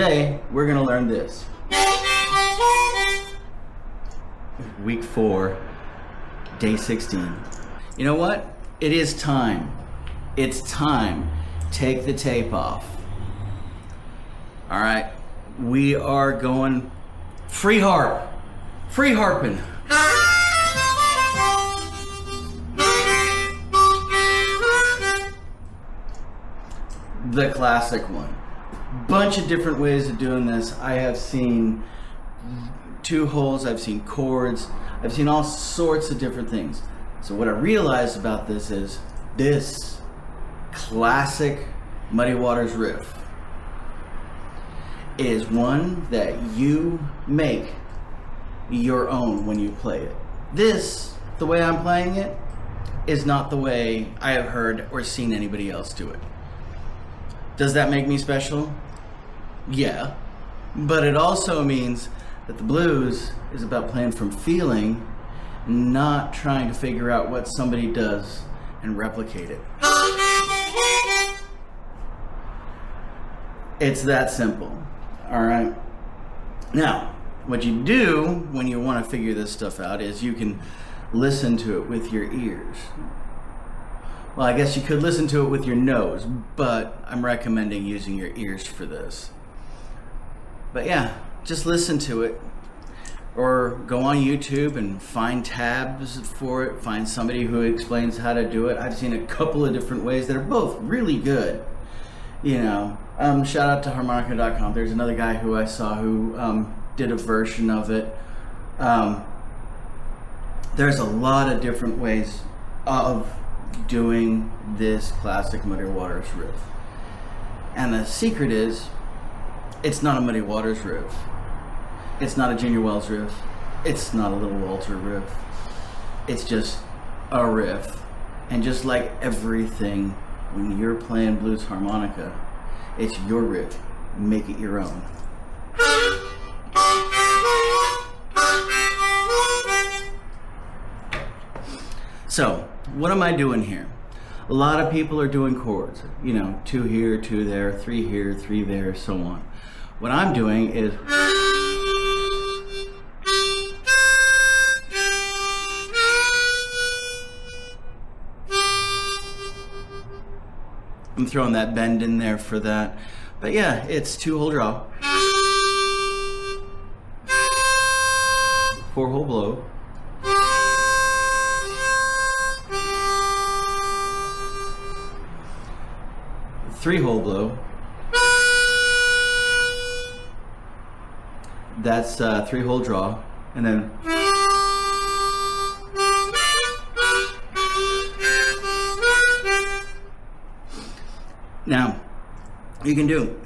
today we're gonna learn this. Week 4, day 16. You know what? It is time. It's time. Take the tape off. All right, we are going free harp. Free harping. The classic one. Bunch of different ways of doing this. I have seen 2 holes, I've seen chords, I've seen all sorts of different things. So what I realized about this is this classic Muddy Waters Riff is one that you make your own when you play it. This, the way I'm playing it, is not the way I have heard or seen anybody else do it. Does that make me special? Yeah, but it also means that the blues is about playing from feeling, not trying to figure out what somebody does and replicate it. It's that simple, all right? Now, what you do when you want to figure this stuff out is you can listen to it with your ears. Well, I guess you could listen to it with your nose, but I'm recommending using your ears for this. But yeah, just listen to it, or go on YouTube and find tabs for it, find somebody who explains how to do it. I've seen a couple of different ways that are both really good. You know, shout out to Harmonica.com. There's another guy who I saw who did a version of it. There's a lot of different ways of doing this classic Muddy Waters riff. And the secret is, it's not a Muddy Waters riff. It's not a Junior Wells riff. It's not a Little Walter riff. It's just a riff. And just like everything, when you're playing blues harmonica, it's your riff. Make it your own. So, what am I doing here? A lot of people are doing chords. You know, 2 here, 2 there, 3 here, 3 there, so on. What I'm doing is I'm throwing that bend in there for that. But yeah, it's 2-hole draw, 4-hole blow, 3-hole blow. That's 3-hole draw, and then now you can do.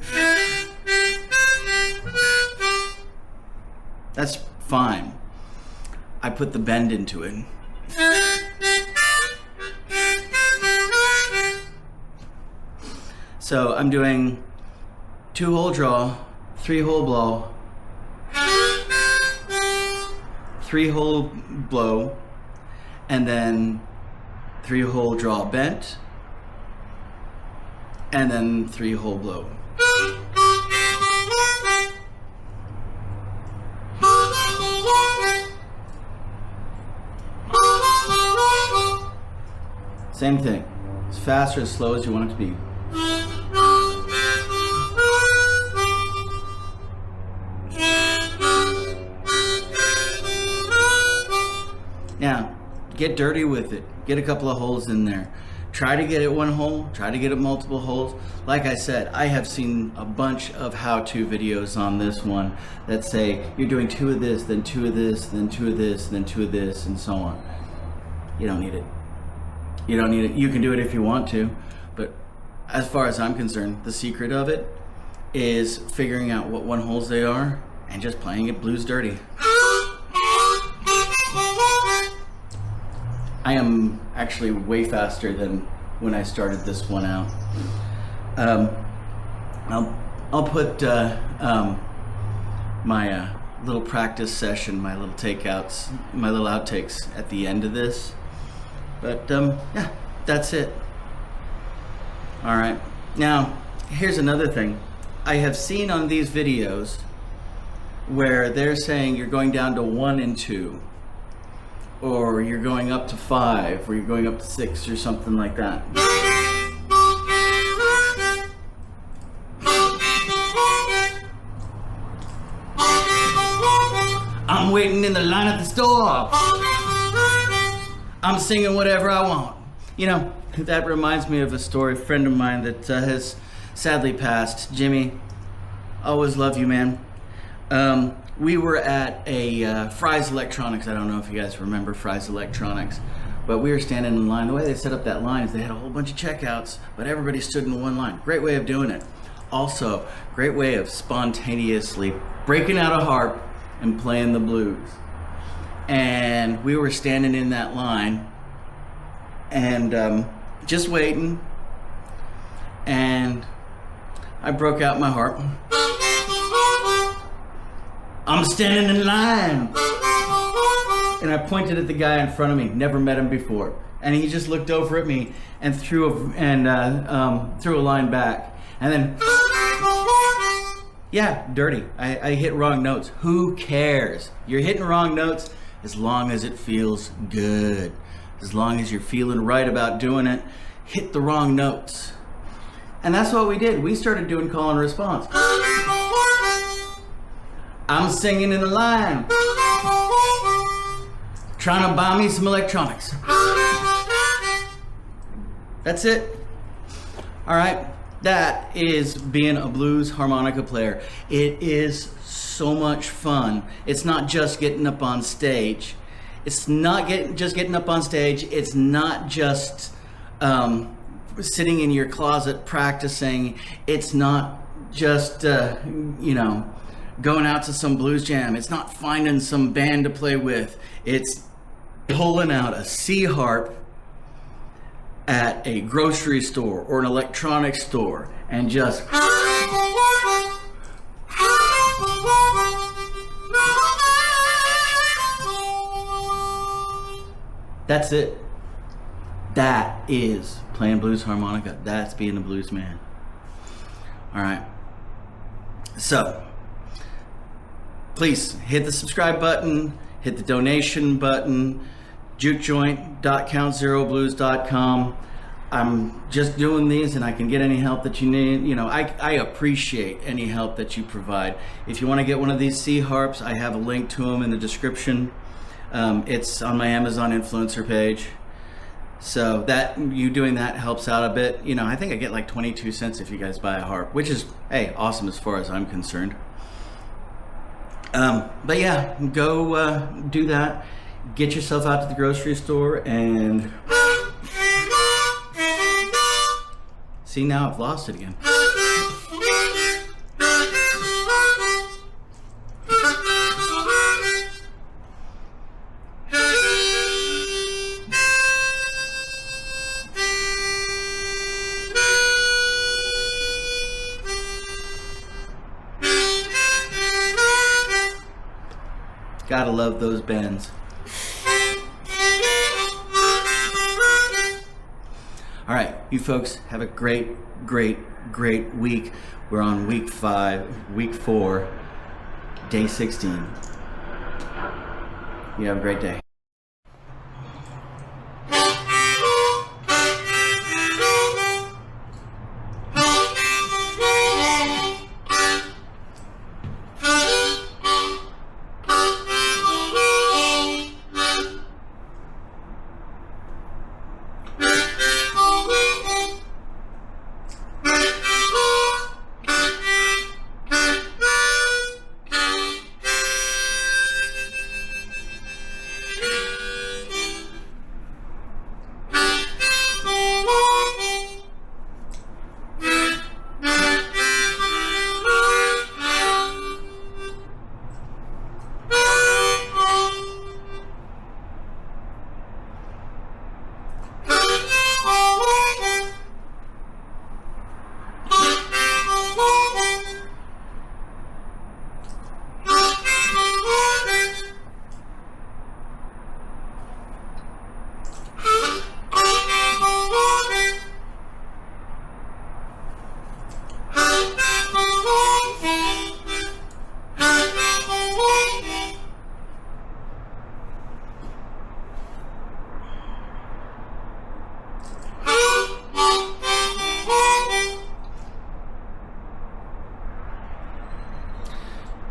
That's fine. I put the bend into it. So I'm doing 2-hole draw, 3-hole blow, 3-hole blow, and then 3-hole draw bent, and then 3-hole blow. Same thing, as fast or as slow as you want it to be. Now, get dirty with it. Get a couple of holes in there. Try to get it 1 hole, try to get it multiple holes. Like I said, I have seen a bunch of how-to videos on this one that say you're doing 2 of this, then 2 of this, then 2 of this, then 2 of this, and so on. You don't need it. You don't need it. You can do it if you want to, but as far as I'm concerned, the secret of it is figuring out what 1 holes they are and just playing it blues dirty. I am actually way faster than when I started this one out. I'll put my little practice session, my little takeouts, my little outtakes at the end of this. But yeah, that's it. All right. Now, here's another thing. I have seen on these videos where they're saying you're going down to 1 and 2, or you're going up to 5, or you're going up to 6, or something like that. I'm waiting in the line at the store. I'm singing whatever I want. You know, that reminds me of a story. A friend of mine that has sadly passed. Jimmy, always love you, man. We were at a Fry's Electronics. I don't know if you guys remember Fry's Electronics, but we were standing in line. The way they set up that line is they had a whole bunch of checkouts, but everybody stood in one line. Great way of doing it. Also, great way of spontaneously breaking out a harp and playing the blues. And we were standing in that line and just waiting, and I broke out my harp. I'm standing in line, and I pointed at the guy in front of me. Never met him before, and he just looked over at me and threw a line back, and then yeah, dirty. I hit wrong notes. Who cares? You're hitting wrong notes as long as it feels good. As long as you're feeling right about doing it, hit the wrong notes. And that's what we did. We started doing call and response. I'm singing in the line, trying to buy me some electronics. That's it. All right. That is being a blues harmonica player. It is so much fun. It's not just getting up on stage. It's not just getting up on stage. It's not just sitting in your closet practicing. It's not just, going out to some blues jam. It's not finding some band to play with. It's pulling out a C harp at a grocery store or an electronics store and just that's it. That is playing blues harmonica. That's being a blues man. All right. So please hit the subscribe button, hit the donation button, jukejoint.countzeroblues.com. I'm just doing these and I can get any help that you need. You know, I appreciate any help that you provide. If you want to get one of these C harps, I have a link to them in the description. It's on my Amazon influencer page. So that you doing that helps out a bit. You know, I think I get like 22 cents if you guys buy a harp, which is, hey, awesome as far as I'm concerned. But yeah, go do that. Get yourself out to the grocery store and see, now I've lost it again. Gotta love those bends. All right, you folks have a great week. We're on week 4, day 16. You have a great day.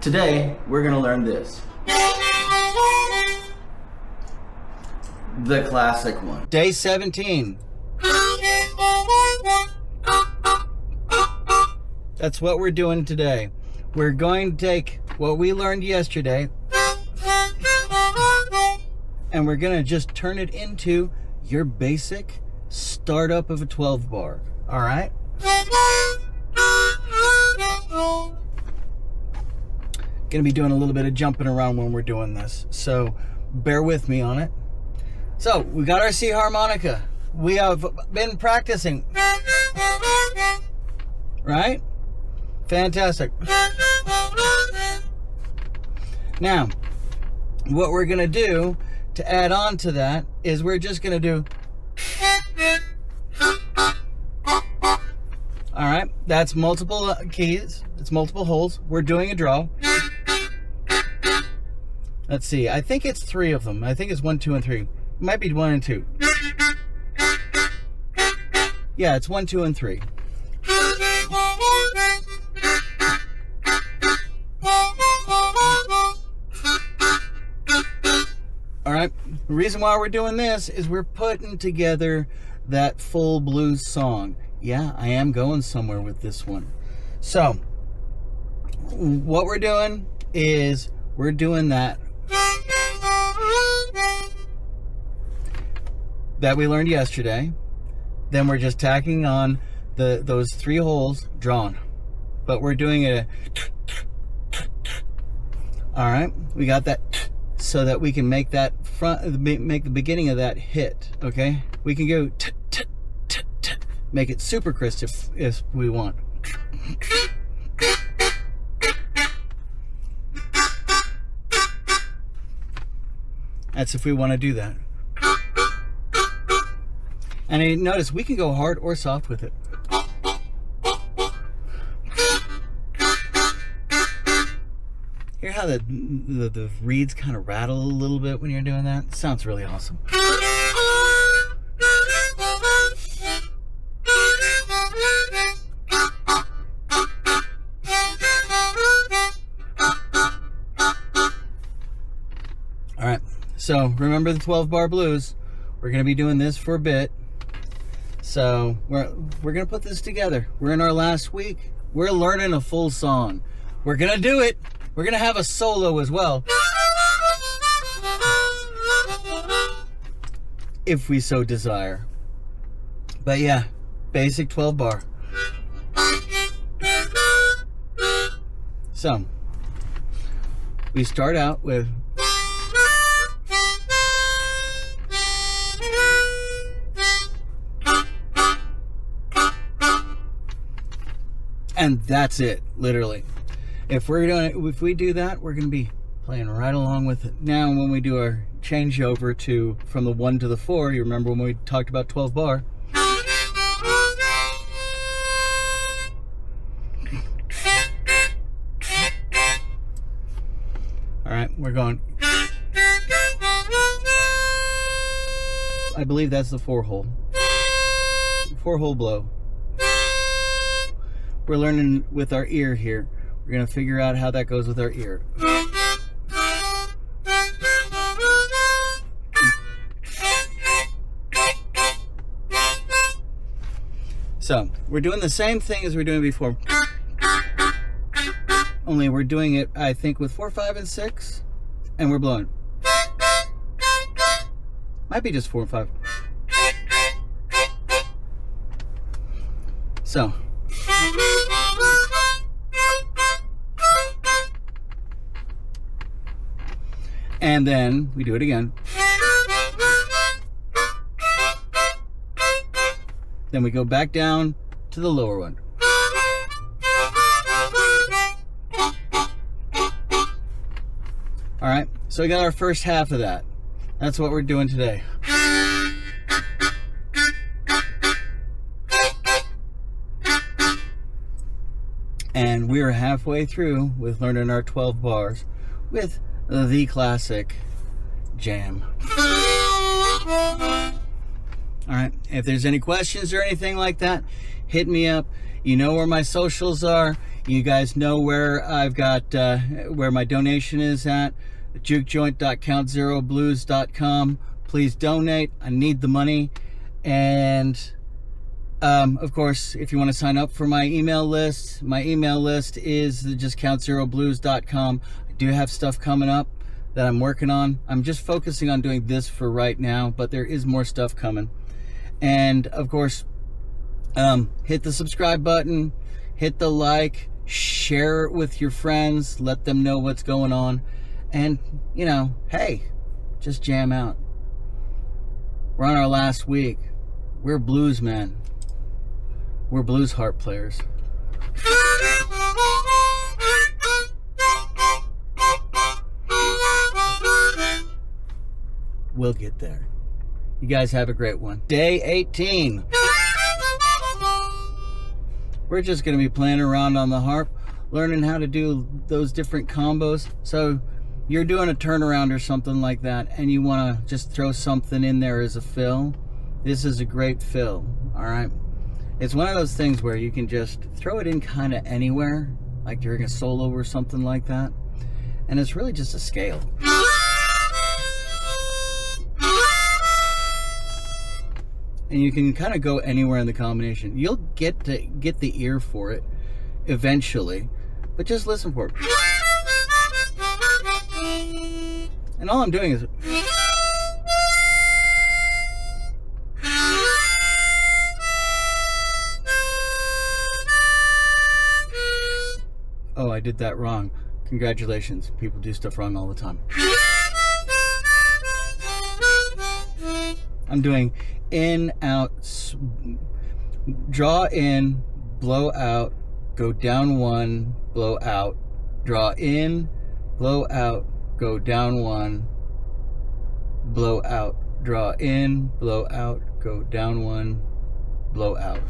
Today, we're going to learn this. The classic one. Day 17. That's what we're doing today. We're going to take what we learned yesterday and we're going to just turn it into your basic startup of a 12 bar. All right? Going to be doing a little bit of jumping around when we're doing this, so bear with me on it. So we got our C harmonica. We have been practicing, right? Fantastic. Now, what we're going to do to add on to that is we're just going to do, all right, that's multiple keys, it's multiple holes. We're doing a draw. Let's see, I think it's 3 of them. I think it's 1, 2, and 3. It might be 1 and 2. Yeah, it's 1, 2, and 3. All right, the reason why we're doing this is we're putting together that full blues song. Yeah, I am going somewhere with this one. So, what we're doing is we're doing that we learned yesterday. Then we're just tacking on those 3 holes drawn. But we're doing it. All right, we got that so that we can make that make the beginning of that hit. Okay, we can go make it super crisp if we want. That's if we want to do that. And you notice we can go hard or soft with it. Hear how the reeds kind of rattle a little bit when you're doing that? It sounds really awesome. All right, so remember the 12 bar blues. We're going to be doing this for a bit. So we're going to put this together. We're in our last week. We're learning a full song. We're going to do it. We're going to have a solo as well, if we so desire. But yeah, basic 12 bar. So we start out with and that's it, literally. If we do that, we're going to be playing right along with it. Now, when we do our changeover from the 1 to the 4, you remember when we talked about 12 bar? All right, we're going. I believe that's the 4-hole. 4-hole blow. We're learning with our ear here. We're going to figure out how that goes with our ear. So, we're doing the same thing as we were doing before. Only we're doing it, I think, with 4, 5, and 6. And we're blowing. Might be just 4 and 5. So. And then we do it again. Then we go back down to the lower one. All right, so we got our first half of that. That's what we're doing today. And we're halfway through with learning our 12 bars with the classic jam. All right, if there's any questions or anything like that, hit me up. You know where my socials are. You guys know where I've got where my donation is at, jukejoint.countzeroblues.com. Please donate. I need the money. And of course, if you want to sign up for my email list is just countzeroblues.com. I do have stuff coming up that I'm working on. I'm just focusing on doing this for right now, but there is more stuff coming. And of course, hit the subscribe button, hit the like, share it with your friends, let them know what's going on. And, you know, hey, just jam out. We're on our last week. We're blues men. We're blues harp players. We'll get there. You guys have a great one. Day 18. We're just going to be playing around on the harp, learning how to do those different combos. So you're doing a turnaround or something like that, and you want to just throw something in there as a fill. This is a great fill, all right? It's one of those things where you can just throw it in kind of anywhere, like during a solo or something like that. And it's really just a scale. And you can kind of go anywhere in the combination. You'll get the ear for it eventually, but just listen for it. And all I'm doing is oh, I did that wrong. Congratulations. People do stuff wrong all the time. I'm doing in, out, draw in, blow out, go down one, blow out, draw in, blow out, go down one, blow out, draw in, blow out, go down one, blow out.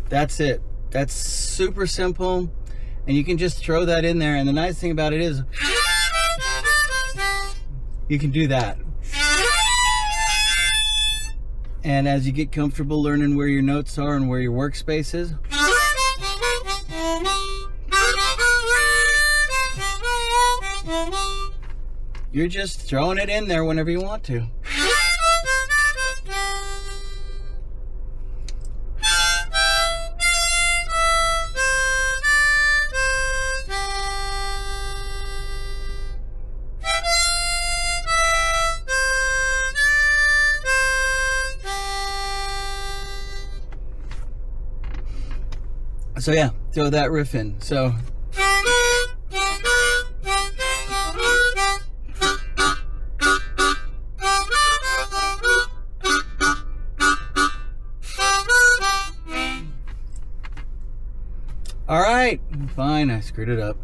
That's it. That's super simple, and you can just throw that in there. And the nice thing about it is you can do that. And as you get comfortable learning where your notes are and where your workspace is, you're just throwing it in there whenever you want to. So yeah, throw that riff in. So all right, fine, I screwed it up.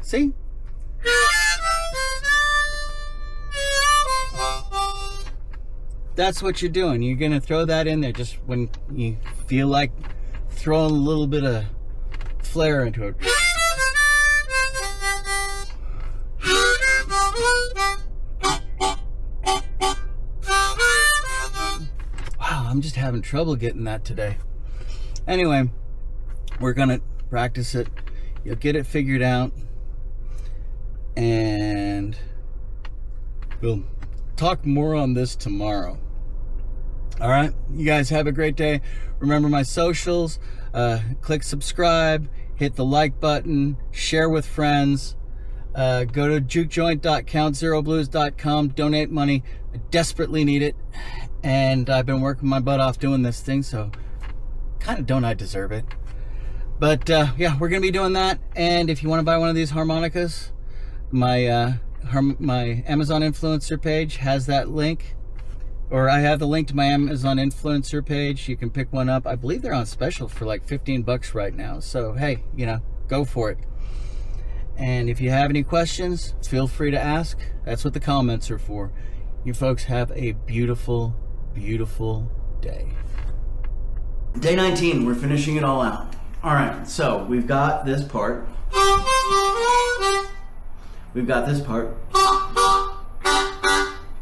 See? That's what you're doing. You're going to throw that in there just when you feel like throwing a little bit of flair into it. Wow, I'm just having trouble getting that today. Anyway, we're going to practice it. You'll get it figured out. And we'll talk more on this tomorrow. All right, you guys have a great day. Remember my socials. Click subscribe, hit the like button, share with friends. Go to jukejoint.countzeroblues.com, donate money. I desperately need it, and I've been working my butt off doing this thing, so kind of don't I deserve it. But yeah, we're gonna be doing that. And if you want to buy one of these harmonicas, my Amazon influencer page has that link, or I have the link to my Amazon influencer page. You can pick one up. I believe they're on special for like $15 right now. So hey, you know, go for it. And if you have any questions, feel free to ask. That's what the comments are for. You folks have a beautiful, beautiful day. Day 19, we're finishing it all out. All right, so we've got this part. We've got this part.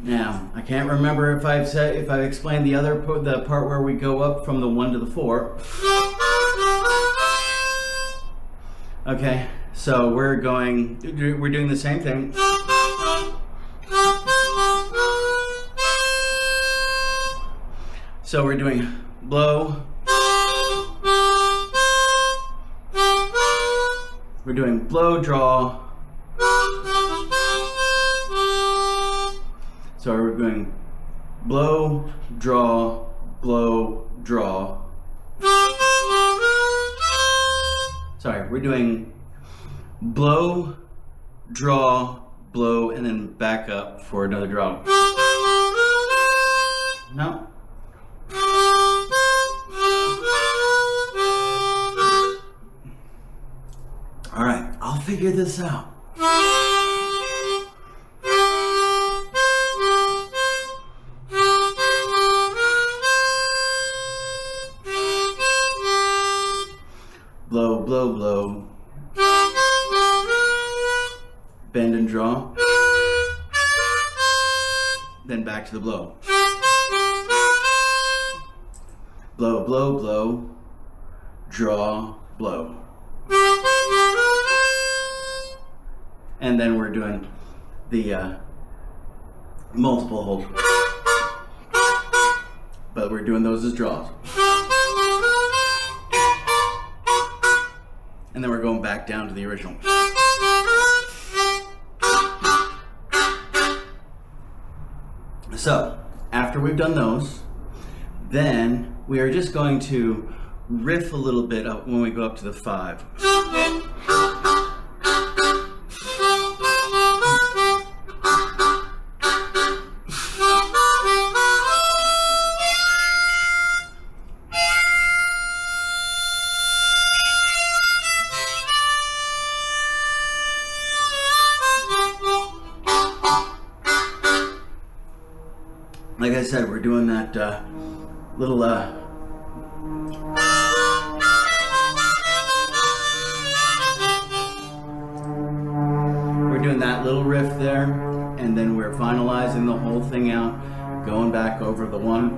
Now, I can't remember if I've explained the part where we go up from the 1 to the 4. Okay, so we're doing the same thing. So we're doing blow. We're doing blow, draw. So we're going blow, draw, blow, draw. Sorry, we're doing blow, draw, blow, and then back up for another draw. No. All right, I'll figure this out. Blow, blow, blow. Bend and draw. Then back to the blow. Blow, blow, blow. Draw, blow. And then we're doing the multiple holds. But we're doing those as draws. And then we're going back down to the original. So, after we've done those, then we are just going to riff a little bit up when we go up to the 5. Like I said, we're doing that little we're doing that little riff there, and then we're finalizing the whole thing out, going back over the 1,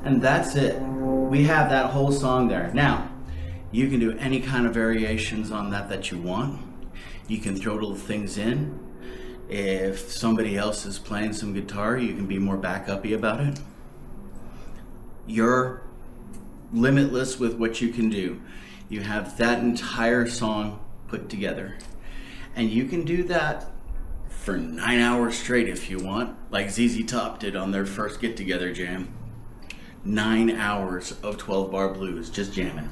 and that's it. We have that whole song there. Now, you can do any kind of variations on that you want. You can throw little things in. If somebody else is playing some guitar, you can be more backup-y about it. You're limitless with what you can do. You have that entire song put together. And you can do that for 9 hours straight if you want, like ZZ Top did on their first get-together jam. 9 hours of 12-bar blues, just jamming.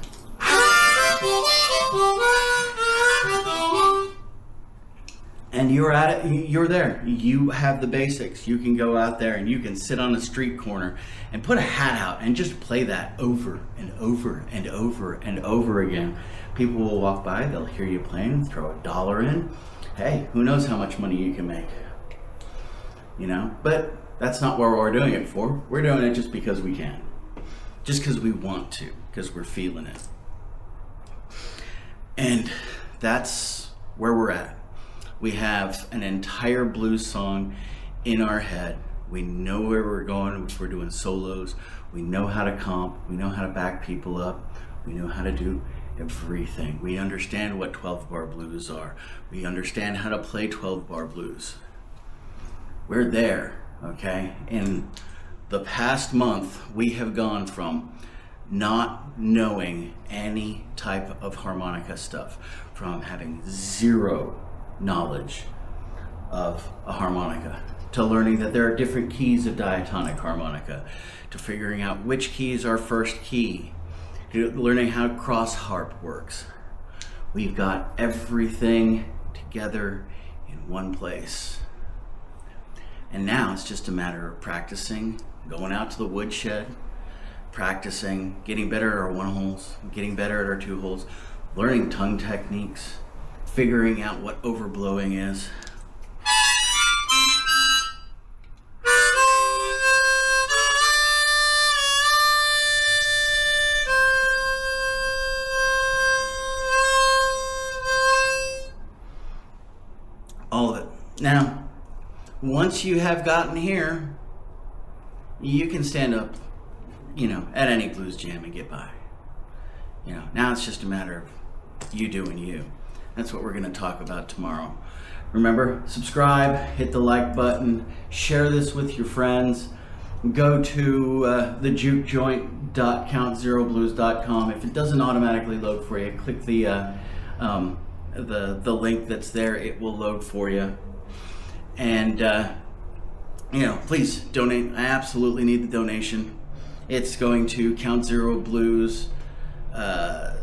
And you're at it, you're there. You have the basics. You can go out there and you can sit on a street corner and put a hat out and just play that over and over and over and over again. People will walk by, they'll hear you playing, throw $1 in. Hey, who knows how much money you can make? You know, but that's not what we're doing it for. We're doing it just because we can. Just because we want to, because we're feeling it. And that's where we're at. We have an entire blues song in our head. We know where we're going if we're doing solos. We know how to comp. We know how to back people up. We know how to do everything. We understand what 12-bar blues are. We understand how to play 12-bar blues. We're there, okay? In the past month, we have gone from not knowing any type of harmonica stuff, from having zero knowledge of a harmonica, to learning that there are different keys of diatonic harmonica, to figuring out which key is our first key, to learning how cross harp works. We've got everything together in one place. And now it's just a matter of practicing, going out to the woodshed, practicing, getting better at our 1 holes, getting better at our 2 holes, learning tongue techniques, figuring out what overblowing is. All of it. Now, once you have gotten here, you can stand up, at any blues jam and get by. Now it's just a matter of you doing you. That's what we're going to talk about tomorrow. Remember, subscribe, hit the like button, share this with your friends. Go to thejukejoint.countzeroblues.com. If it doesn't automatically load for you, click the link that's there. It will load for you. And please donate. I absolutely need the donation. It's going to Count Zero Blues / the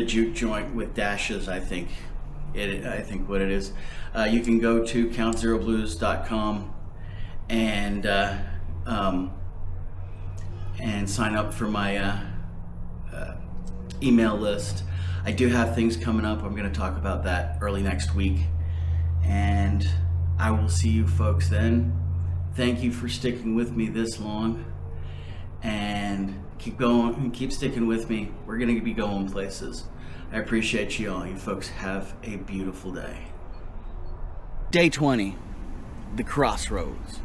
Juke Joint with dashes. I think what it is. You can go to countzeroblues.com and sign up for my email list. I do have things coming up. I'm going to talk about that early next week, and I will see you folks then. Thank you for sticking with me this long, and keep going and keep sticking with me. We're going to be going places. I appreciate you all. You folks have a beautiful day. Day 20, the crossroads.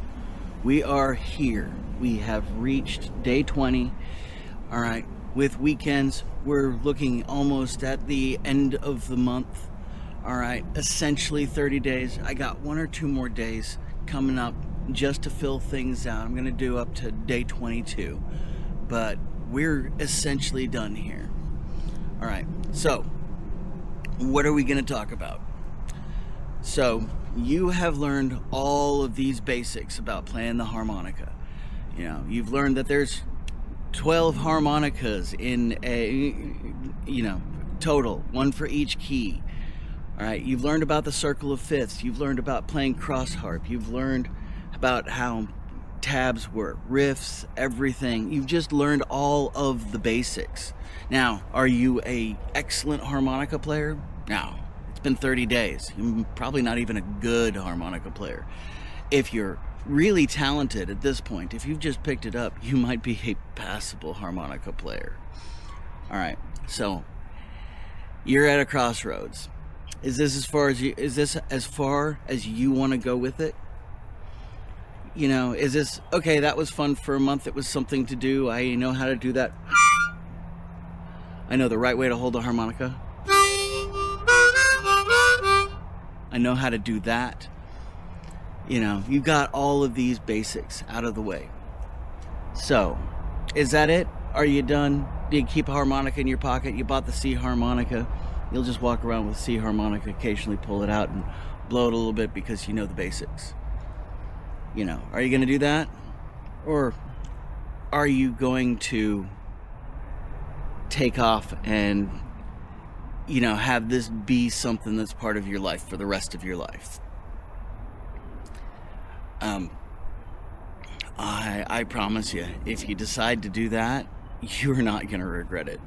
We are here. We have reached day 20. All right. With weekends, we're looking almost at the end of the month. All right, essentially 30 days. I got 1 or 2 more days coming up just to fill things out. I'm going to do up to day 22, but we're essentially done here. All right, so what are we going to talk about? So you have learned all of these basics about playing the harmonica. You've learned that there's 12 harmonicas in a, total, 1 for each key. All right, you've learned about the circle of fifths. You've learned about playing cross harp. You've learned about how tabs work, riffs, everything. You've just learned all of the basics. Now, are you a excellent harmonica player? No, it's been 30 days. You're probably not even a good harmonica player. If you're really talented at this point, if you've just picked it up, you might be a passable harmonica player. All right, so you're at a crossroads. Is this as far as you want to go with it? Is this okay? That was fun for a month. It was something to do. I know how to do that. I know the right way to hold a harmonica. I know how to do that. You've got all of these basics out of the way. So, is that it? Are you done? Do you keep a harmonica in your pocket? You bought the C harmonica. You'll just walk around with C harmonica, occasionally pull it out and blow it a little bit because you know the basics. Are you going to do that? Or are you going to take off and, have this be something that's part of your life for the rest of your life? I promise you, if you decide to do that, you're not going to regret it.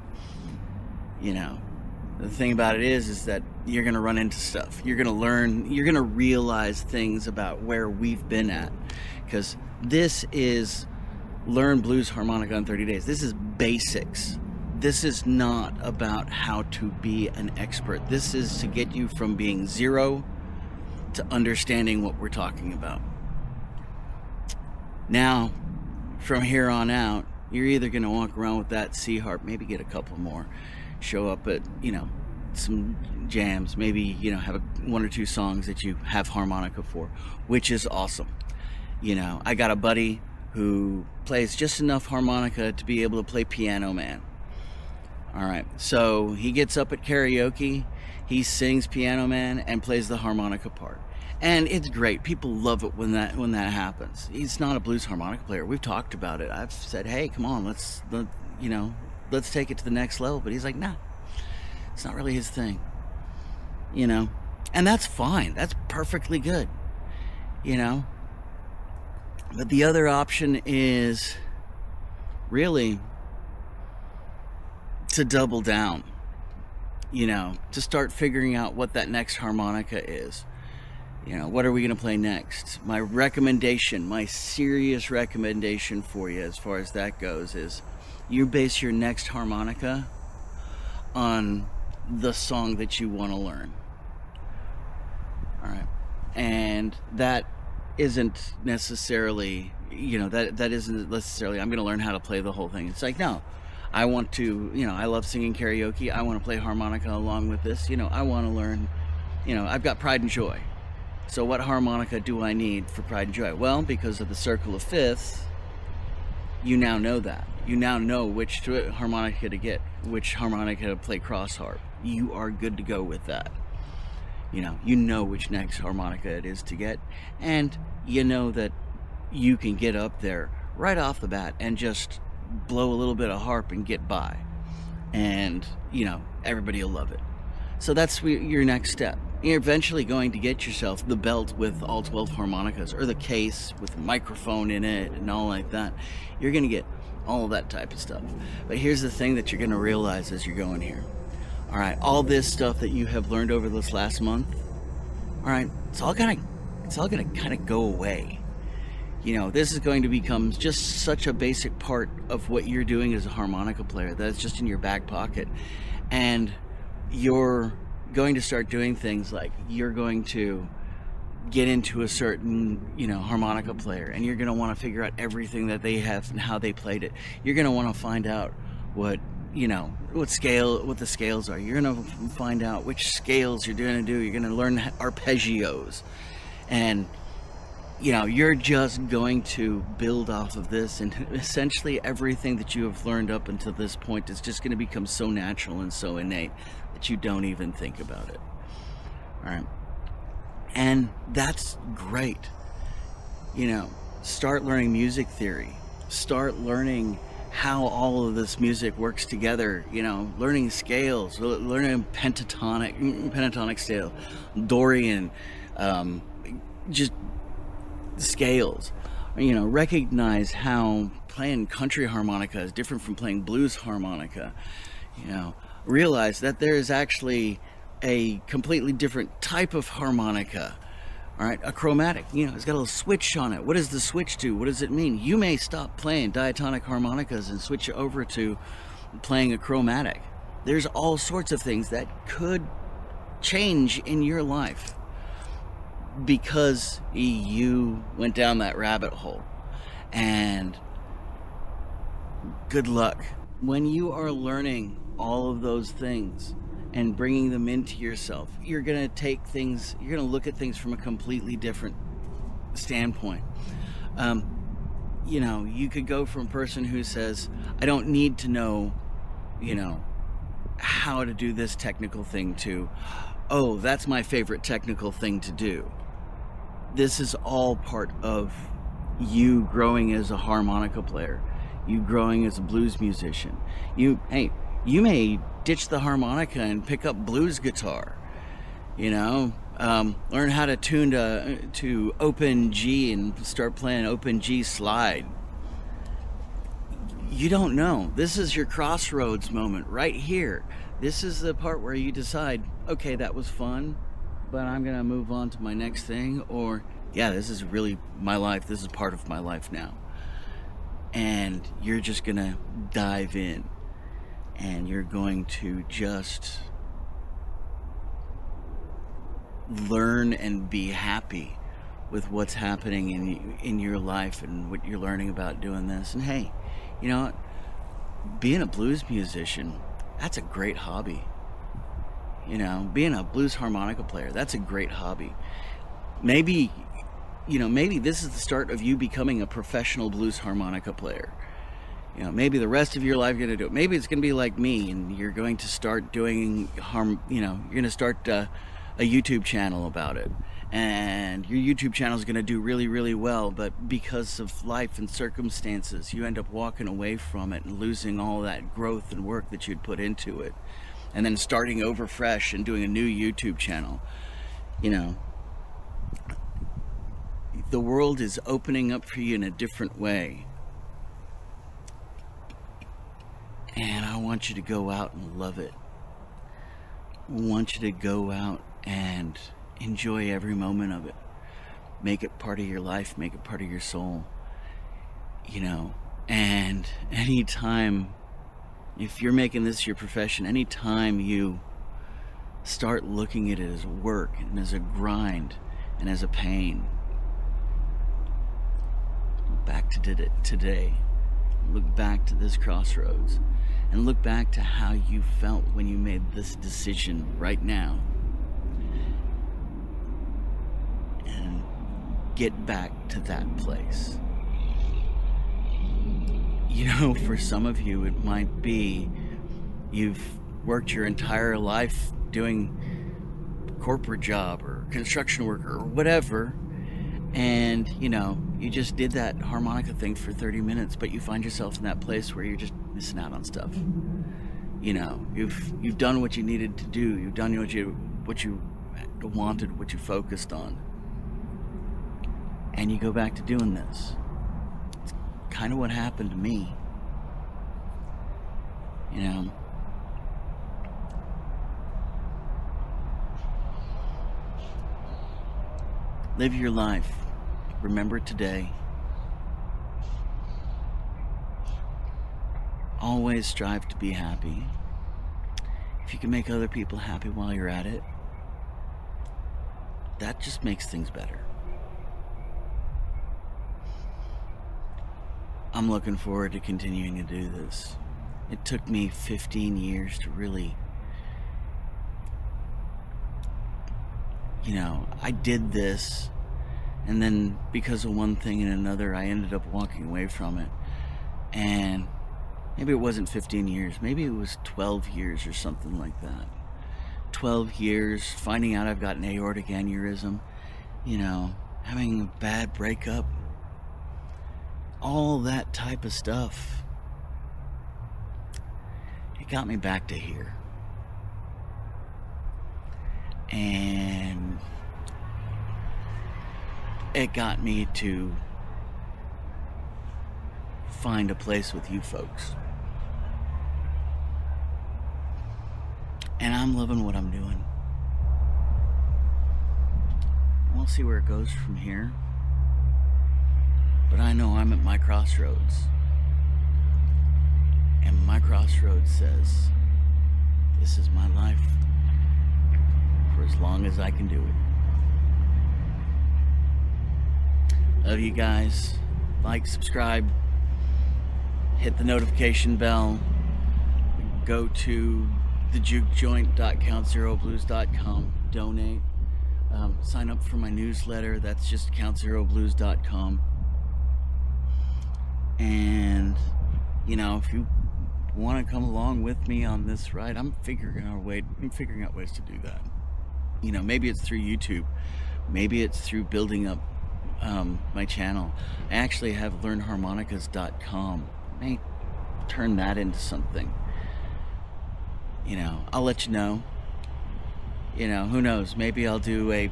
The thing about it is that you're going to run into stuff. You're going to learn, you're going to realize things about where we've been at. Because this is Learn Blues Harmonica in 30 Days. This is basics. This is not about how to be an expert. This is to get you from being zero to understanding what we're talking about. Now, from here on out, you're either going to walk around with that C harp, maybe get a couple more, show up at, some jams, maybe, have 1 or 2 songs that you have harmonica for, which is awesome. I got a buddy who plays just enough harmonica to be able to play Piano Man. All right, so he gets up at karaoke, he sings Piano Man and plays the harmonica part. And it's great. People love it when that happens. He's not a blues harmonica player. We've talked about it. I've said, "Hey, come on, let's take it to the next level." But he's like, "Nah, it's not really his thing." And that's fine. That's perfectly good. But the other option is really to double down. to start figuring out what that next harmonica is. What are we going to play next? My recommendation, my serious recommendation for you as far as that goes, is you base your next harmonica on the song that you want to learn. All right. And that isn't necessarily, that isn't necessarily, I'm going to learn how to play the whole thing. It's like, no, I want to, I love singing karaoke. I want to play harmonica along with this. I want to learn, I've got pride and joy. So what harmonica do I need for pride and joy? Well, because of the circle of fifths, you now know that. You now know which harmonica to get, which harmonica to play cross harp. You are good to go with that. You know which next harmonica it is to get, and you know that you can get up there right off the bat and just blow a little bit of harp and get by. And, everybody will love it. So that's your next step. You're eventually going to get yourself the belt with all 12 harmonicas, or the case with a microphone in it and all like that. You're going to get all of that type of stuff. But here's the thing that you're going to realize as you're going here. All right, all this stuff that you have learned over this last month, all right, it's all going to kind of go away. This is going to become just such a basic part of what you're doing as a harmonica player that it's just in your back pocket. And you're going to start doing things like you're going to get into a certain, harmonica player, and you're going to want to figure out everything that they have and how they played it. You're going to want to find out what the scales are. You're going to find out which scales you're going to do. You're going to learn arpeggios, and you're just going to build off of this, and essentially everything that you have learned up until this point is just going to become so natural and so innate that you don't even think about it. All right. And that's great. Start learning music theory. Start learning how all of this music works together. Learning scales, learning pentatonic scale, Dorian, just scales. Recognize how playing country harmonica is different from playing blues harmonica. Realize that there is actually a completely different type of harmonica. All right, a chromatic, it's got a little switch on it. What does the switch do? What does it mean? You may stop playing diatonic harmonicas and switch over to playing a chromatic. There's all sorts of things that could change in your life because you went down that rabbit hole. And good luck. When you are learning all of those things and bringing them into yourself, you're going to look at things from a completely different standpoint. You could go from a person who says, I don't need to know, how to do this technical thing, to, oh, that's my favorite technical thing to do. This is all part of you growing as a harmonica player, you growing as a blues musician. You may ditch the harmonica and pick up blues guitar. Learn how to tune to open G and start playing open G slide. You don't know. This is your crossroads moment right here. This is the part where you decide, okay, that was fun, but I'm going to move on to my next thing. Or, yeah, this is really my life. This is part of my life now. And you're just going to dive in. And you're going to just learn and be happy with what's happening in your life and what you're learning about doing this. And hey, you know what? Being a blues musician, that's a great hobby. Being a blues harmonica player, that's a great hobby. Maybe this is the start of you becoming a professional blues harmonica player. Maybe the rest of your life you're going to do it. Maybe it's going to be like me, and you're going to start doing you're going to start a YouTube channel about it. And your YouTube channel is going to do really, really well, but because of life and circumstances, you end up walking away from it and losing all that growth and work that you'd put into it. And then starting over fresh and doing a new YouTube channel. The world is opening up for you in a different way. And I want you to go out and love it. want you to go out and enjoy every moment of it. Make it part of your life, make it part of your soul, you know. And anytime, if you're making this your profession, anytime you start looking at it as work and as a grind and as a pain, look back to today, look back to this crossroads, and look back to how you felt when you made this decision right now, and get back to that place. You know, for some of you, it might be you've worked your entire life doing a corporate job or construction work or whatever, and, you know, you just did that harmonica thing for 30 minutes, but you find yourself in that place where you're just missing out on stuff. You know, you've done what you needed to do. You've done what you wanted, what you focused on. And you go back to doing this. It's kind of what happened to me. You know, live your life. Remember today. Always strive to be happy. If you can make other people happy while you're at it, that just makes things better. I'm looking forward to continuing to do this. It took me 15 years to really, you know, I did this, and then because of one thing and another, I ended up walking away from it. And maybe it wasn't 15 years, maybe it was 12 years or something like that. 12 years, finding out I've got an aortic aneurysm, you know, having a bad breakup, all that type of stuff. It got me back to here. And it got me to find a place with you folks. And I'm loving what I'm doing. We'll see where it goes from here. But I know I'm at my crossroads. And my crossroads says, this is my life for as long as I can do it. Love you guys. Like, subscribe, hit the notification bell, go to thejukejoint.countzeroblues.com, donate, sign up for my newsletter. That's just countzeroblues.com. And, you know, if you want to come along with me on this ride, I'm figuring out ways to do that. You know, maybe it's through YouTube, maybe it's through building up my channel. I actually have learnharmonicas.com. I may turn that into something. You know, I'll let you know. You know, who knows? Maybe I'll do a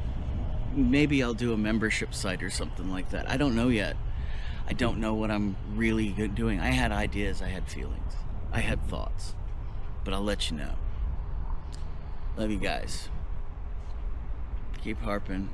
membership site or something like that. I don't know yet. I don't know what I'm really doing. I had ideas, I had feelings, I had thoughts, but I'll let you know. Love you guys. Keep harping.